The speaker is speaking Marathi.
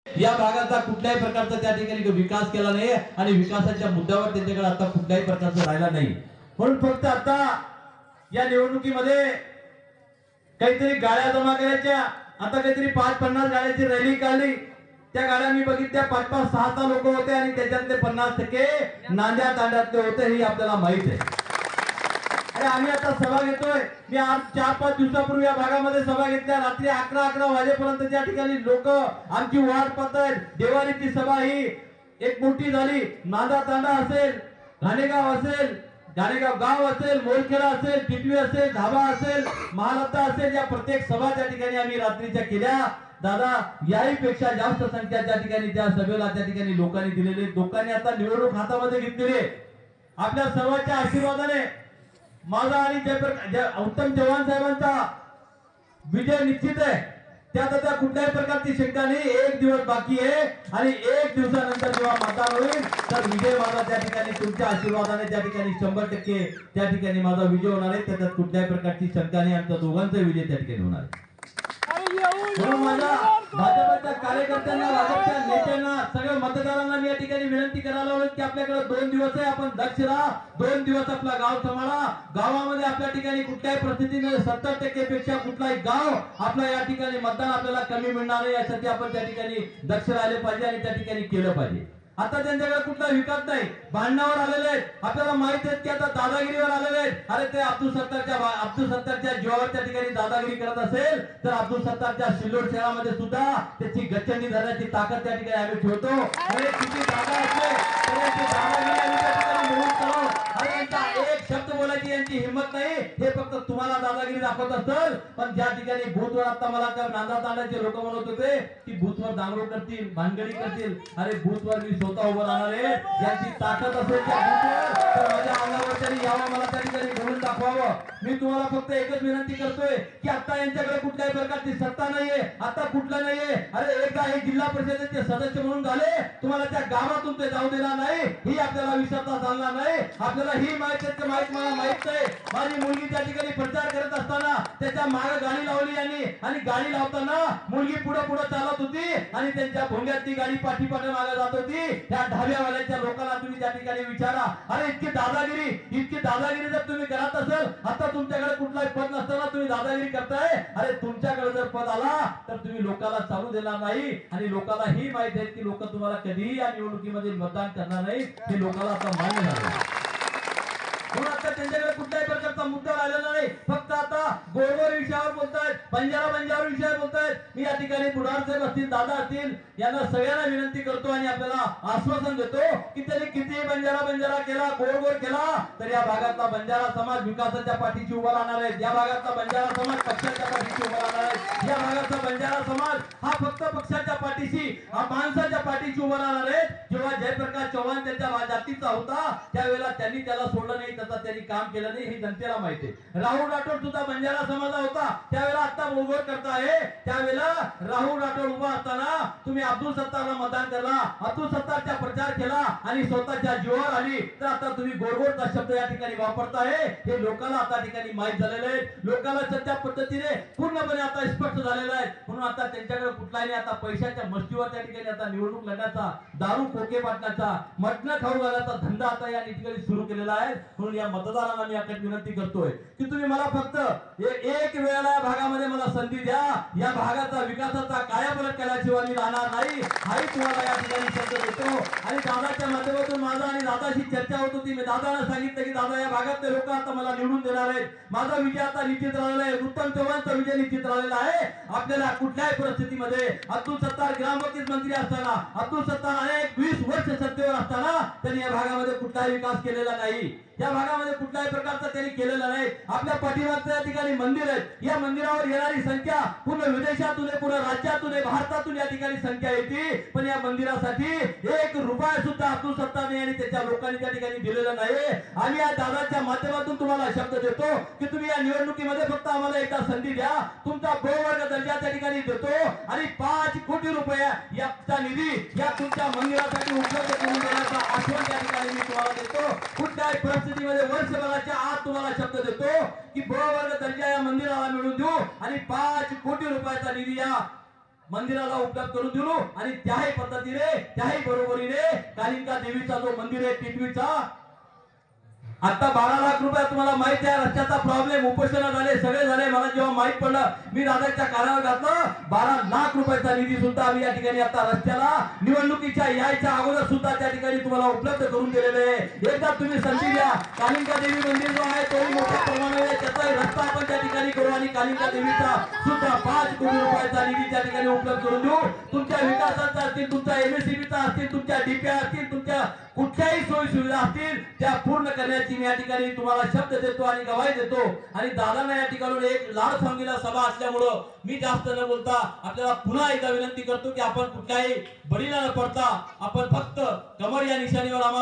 या भागाचा कुठल्याही प्रकारचा त्या ठिकाणी विकास केला नाही आणि विकासाच्या मुद्द्यावर त्यांच्याकडे आता कुठल्याही प्रकारचा राहिला नाही। म्हणून फक्त आता या निवडणुकीमध्ये काहीतरी गाड्या जमा करायच्या, आता काहीतरी 5-50 गाड्याची रॅली काढली, त्या गाड्या मी बघितल्या 5-5, 6 लोक होते आणि त्याच्यातले 50% नांद्या तांड्यातले होते हे आपल्याला माहित आहे। अरे आम्ही आता सभा घेतोय, मी आज 4-5 दिवसापूर्वी या भागामध्ये सभा घेतल्या, रात्री 11 वाजेपर्यंत त्या ठिकाणी लोक आमची वाट पाहतायत। देवारीची सभा ही एक मोठी झाली, नांदा तांडा असेल, घाणेगाव असेल, घाणेगाव गाव असेल, मोलखेडा असेल, टिटवी असेल, धाबा असेल, महालत्ता असेल, या प्रत्येक सभा त्या ठिकाणी आम्ही रात्रीच्या केल्या। दादा याही पेक्षा जास्त संख्या त्या ठिकाणी त्या सभेला त्या ठिकाणी लोकांनी दिलेले, लोकांनी आता निवडणूक हातामध्ये घेतलेली आहे। आपल्या सर्वांच्या आशीर्वादाने माझा आणि उत्तम चव्हाण साहेबांचा विजय निश्चित आहे, त्यात आता कुठल्याही प्रकारची शंका नाही। 1 दिवस बाकी आहे आणि 1 दिवसानंतर जेव्हा मतदान होईल तर विजय माझा त्या ठिकाणी तुमच्या आशीर्वादाने त्या ठिकाणी 100% त्या ठिकाणी माझा विजय होणार आहे, त्यात कुठल्याही प्रकारची शंका नाही। आमच्या दोघांचा विजय त्या ठिकाणी होणार आहे। म्हणून माझ्या भाजपच्या कार्यकर्त्यांना, भाजपच्या नेत्यांना, सगळ्या मतदारांना मी या ठिकाणी विनंती करायला लावली की आपल्याकडे 2 दिवस आहे, आपण दक्ष राहा, 2 दिवस आपला गाव सांभाळा। गावामध्ये आपल्या ठिकाणी कुठल्याही परिस्थितीने 70% पेक्षा कुठलाही गाव आपला या ठिकाणी मतदान आपल्याला कमी मिळणार नाही, यासाठी आपण त्या ठिकाणी दक्ष राहिले पाहिजे आणि त्या ठिकाणी केलं पाहिजे। आता त्यांच्याकडे कुठला विकास नाही, भांडणावर आलेले आहेत, आपल्याला माहित आहे की आता दादागिरीवर आलेले आहेत। अरे ते अब्दुल सत्तारच्या जीवावर त्या ठिकाणी दादागिरी करत असेल तर अब्दुल सत्तारच्या सिल्लोड शहरामध्ये सुद्धा त्याची गच्चणी धरण्याची ताकद त्या ठिकाणी आम्ही ठेवतो। अरे किती जागा असले तरी दादागिरी आम्ही त्या ठिकाणी मिळून करू। अरे यांचा एक शब्द बोलायची यांची हिंमत नाही, हे फक्त तुम्हाला दादागिरी दाखवत असेल, पण ज्या ठिकाणी बूथवर आता मला नांदा तांड्याचे लोक म्हणत होते की बूथवर दांगडो करतील, भानगडी करतील, अरे बूथवर मी स्वतः उभं राहणार आहे। यांची ताकद असेल त्या बूथवर तर माझ्या अंगावर तरी यावं, मला त्या ठिकाणी बोलून दाखवावं। मी तुम्हाला फक्त एकच विनंती करतोय की आता यांच्याकडे कुठल्याही प्रकारची सत्ता नाहीये, आता कुठलं नाहीये। अरे एकदा हे जिल्हा परिषदेचे सदस्य म्हणून झाले, तुम्हाला त्या गावातून ते जाऊ देणार नाही, ही आपल्याला विसरता चालणार नाही। आपल्याला ही माहिती मला माहित आहे, माझी मुलगी त्या ठिकाणी प्रचार करत असताना त्याच्या मागे गाडी लावली यांनी, आणि गाडी लावताना मुलगी पुढे पुढे चालत होती आणि त्यांच्या भोंग्यात ती गाडी पाठीपाठी मागे जात होती। त्या ढाब्यावाल्याच्या लोकांना तुम्ही त्या ठिकाणी विचारा, अरे इतकी दादागिरी जर तुम्ही करत असेल, आता तुमच्याकडे कुठलाही पद नसताना तुम्ही दादागिरी करताय, अरे तुमच्याकडे जर पद आला तर तुम्ही लोकांना चालू देणार नाही, आणि लोकांना ही माहिती आहे की लोक तुम्हाला कधीही या निवडणुकीमध्ये मतदान करणार नाही, हे लोकांना आता मान्य झालं। म्हणून आता त्यांच्याकडे कुठल्याही प्रकारचा मुद्दा राहिलेला नाही, फक्त आता गोरगोर विषयावर बोलतायत, बंजारा विषयावर बोलतायत। मी या ठिकाणी बुडार साहेब असतील, दादा असतील, यांना सगळ्यांना विनंती करतो आणि आपल्याला आश्वासन देतो की त्यांनी किती बंजारा केला, गोरगोर केला, तर या भागातला बंजारा समाज विकासाच्या पाठीशी उभा राहणार आहे। या भागातला बंजारा समाज पक्षाच्या पाठीशी उभा राहणार आहे। या भागातला बंजारा समाज हा फक्त पक्षाच्या पाठीशी, हा माणसाच्या पाठीशी उभा राहणार आहे। जेव्हा जयप्रकाश चव्हाण त्यांच्या जातीचा होता त्यावेळेला त्यांनी त्याला सोडलं नाही, त्याचा त्यांनी काम केलं नाही, हे जनतेला माहिती आहे। राहुल राठोड सुद्धा बंजारा समाजा होता त्यावेळेला, आता गोरगोर करताय त्यावेळेला राहुल राठोड उभा असताना तुम्ही अब्दुल सत्तारला मतदान केला, अब्दुल सत्तारचा प्रचार केला आणि स्वतःच्या जीवावर आली, तर आता तुम्ही गोरगोरचा शब्द या ठिकाणी वापरताय, हे लोकांना आता ठिकाणी माहित झालेलं आहे। लोकांना सत्या पद्धतीने पूर्णपणे आता स्पष्ट झालेलं आहे। म्हणून आता त्यांच्याकडे कुठलाही आता पैशाच्या मस्तीवर त्या ठिकाणी आता निवडणूक लढण्याचा, दारू खोके वाटण्याचा, मटण खाऊ घालायचा धंदा आता या ठिकाणी सुरू केलेला आहे। म्हणून या मतदारांना मी आता विनंती करतोय की तुम्ही मला फक्त एक वेळेला या भागामध्ये मला संधी द्या, या भागाचा विकासाचा कायापालट केल्याशिवाय मी राहणार नाही, हाही तुम्हाला या ठिकाणी शब्द देतो। आणि दादाच्या माध्यमातून माझा आणि दादाशी चर्चा होत होती, मी दादाला सांगितलं की दादा या भागातले लोक आता मला निवडून देणार आहेत, माझा विजय आता निश्चित राहिलेला आहे, उत्तम चव्हाणचा विजय निश्चित राहिलेला आहे। आपल्याला कुठल्याही परिस्थितीमध्ये अब्दुल सत्तार ग्रामविकास मंत्री असताना, अब्दुल सत्तार अनेक 20 वर्ष सत्तेवर असताना त्यांनी या भागामध्ये कुठलाही विकास केलेला नाही, या भागामध्ये कुठल्याही प्रकारचा त्यांनी केलेला नाही। आपल्या पाठीमागच्या या ठिकाणी मंदिर आहेत, या मंदिरावर येणारी संख्या पूर्ण विदेशातून, पूर्ण राज्यातून, भारतातून या ठिकाणी संख्या येते, पण या मंदिरासाठी 1 रुपया सुद्धा अब्दुल सत्तारने आणि त्याच्या लोकांनी त्या ठिकाणी दिलेला नाही। आम्ही या दादाच्या माध्यमातून तुम्हाला शब्द देतो की तुम्ही या निवडणुकीमध्ये फक्त आम्हाला एकदा संधी द्या, तुमचा बहुवर्ग दर्जा त्या ठिकाणी देतो आणि 5 कोटी रुपये याचा निधी या तुमच्या मंदिरासाठी उपलब्ध करून देण्याचा आश्वासन त्या ठिकाणी मी तुम्हाला देतो। कुठल्याही परिस्थितीमध्ये वर्षभराच्या आत तुम्हाला शब्द देतो की बहुवर्ग दर्जा या मंदिराला मिळवून देऊ आणि 5 कोटी रुपयाचा निधी या मंदिराला उपलब्ध करून देऊ आणि त्याही पद्धतीने त्याही बरोबरीने कालिका देवीचा जो मंदिर आहे टिटवीचा आता 12 लाख रुपये तुम्हाला माहिती आहे रस्त्याचा प्रॉब्लेम उपोषण झाले सगळे झाले मला जेव्हा माहित पडलं मी दादाच्या कानावर घातलं 12 लाख रुपयाचा निधी सुद्धा आम्ही या ठिकाणी आता रस्त्याला निवडणुकीच्या यायच्या अगोदर सुद्धा त्या ठिकाणी तुम्हाला उपलब्ध करून दिलेले आहे एकदा तुम्ही संधी द्या कालिका देवी मंदिर जो आहे तोही मोठ्या प्रमाणावर त्याचाही रस्ता आपण त्या ठिकाणी करू आणि कालिका देवीचा सुद्धा 5 कोटी रुपयाचा निधी त्या ठिकाणी उपलब्ध करून देऊ तुमच्या विकासाचा असतील तुमच्या एमएससीबीचा असतील तुमच्या डीपीआय असतील तुमच्या कुठल्याही सोयी सुविधा असतील त्या पूर्ण करण्याची मी या ठिकाणी तुम्हाला शब्द देतो आणि गवाही देतो आणि दादांना या ठिकाणी एक लाड सांगीला सभा असल्यामुळं मी जास्त न बोलता आपल्याला पुन्हा एकदा विनंती करतो की आपण कुठल्याही बळीला न पडता आपण फक्त कमर या निशाणीवर आम्हाला